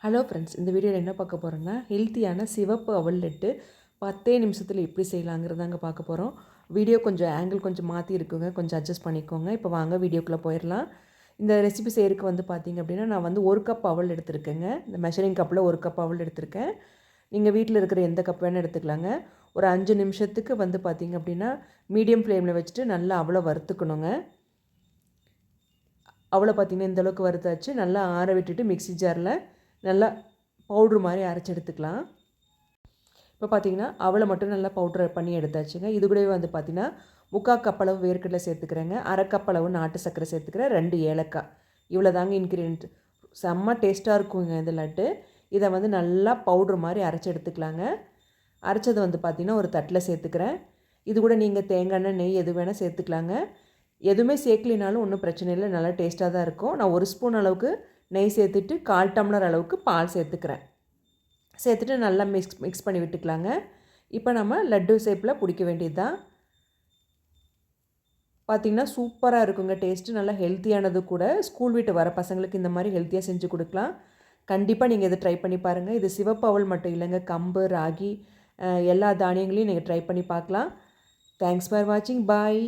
Hello friends, இந்த வீடியோவில் என்ன பார்க்க போகிறோன்னா ஹெல்த்தியான சிவப்பு அவல் லட்டு 10 நிமிஷத்தில் எப்படி செய்யலாங்கிறதாங்க பார்க்க போகிறோம். வீடியோ கொஞ்சம் ஆங்கிள் கொஞ்சம் மாற்றி இருக்குங்க, கொஞ்சம் அட்ஜஸ்ட் பண்ணிக்கோங்க. இப்போ வாங்க வீடியோக்குள்ளே போயிடலாம். இந்த ரெசிபி செய்கிறதுக்கு வந்து பார்த்திங்க அப்படின்னா நான் வந்து 1 கப் அவல் எடுத்துருக்கேங்க. இந்த மெஷரிங் கப்பில் 1 கப் அவல் எடுத்திருக்கேன். நீங்கள் வீட்டில் இருக்கிற எந்த கப் வேணால் எடுத்துக்கலாங்க. ஒரு 5 நிமிஷத்துக்கு வந்து பார்த்திங்க அப்படின்னா மீடியம் ஃப்ளேமில் வச்சுட்டு நல்லா அவலை வறுத்துக்கணுங்க. அவளை பார்த்திங்கன்னா இந்தளவுக்கு வறுத்தாச்சு. நல்லா ஆற விட்டுட்டு மிக்ஸி ஜாரில் நல்லா பவுட்ரு மாதிரி அரைச்சி எடுத்துக்கலாம். இப்போ பார்த்திங்கன்னா அவளை மட்டும் நல்லா பவுட்ரு பண்ணி எடுத்தாச்சுங்க. இது கூடவே வந்து பார்த்திங்கன்னா 3/4 கப் அளவு வேர்க்கடலை சேர்த்துக்கிறேங்க. 1/2 கப் அளவு நாட்டு சர்க்கரை சேர்த்துக்கிறேன். 2 ஏலக்காய். இவ்வளோ தாங்க இன்க்ரீடியன்ட். செம்ம டேஸ்ட்டாக இருக்குங்க இந்த லட்டு. இதை வந்து நல்லா பவுட்ரு மாதிரி அரைச்சி எடுத்துக்கலாங்க. அரைச்சது வந்து பார்த்திங்கன்னா ஒரு தட்டில் சேர்த்துக்கிறேன். இது கூட நீங்கள் தேங்காய் எண்ணெய், நெய் எது வேணால் சேர்த்துக்கலாங்க. எதுவுமே சேர்க்கலினாலும் ஒன்றும் பிரச்சனை இல்லை, நல்லா டேஸ்ட்டாக தான் இருக்கும். நான் 1 ஸ்பூன் அளவுக்கு நெய் சேர்த்துட்டு 1/4 டம்ளர் அளவுக்கு பால் சேர்த்துக்கிறேன். சேர்த்துட்டு நல்லா மிக்ஸ் பண்ணி விட்டுக்கலாங்க. இப்போ நம்ம லட்டு ஷேப்பில் பிடிக்க வேண்டியது தான். பார்த்திங்கன்னா சூப்பராக இருக்குங்க. டேஸ்ட்டு நல்லா ஹெல்த்தியானது கூட. ஸ்கூல் விட்டு வர பசங்களுக்கு இந்த மாதிரி ஹெல்த்தியாக செஞ்சு கொடுக்கலாம். கண்டிப்பாக நீங்கள் இதை ட்ரை பண்ணி பாருங்கள். இது சிவப்பு அவல் மட்டும் இல்லைங்க, கம்பு, ராகி எல்லா தானியங்களையும் நீங்கள் ட்ரை பண்ணி பார்க்கலாம். தேங்க்ஸ் ஃபார் வாட்சிங். பாய்.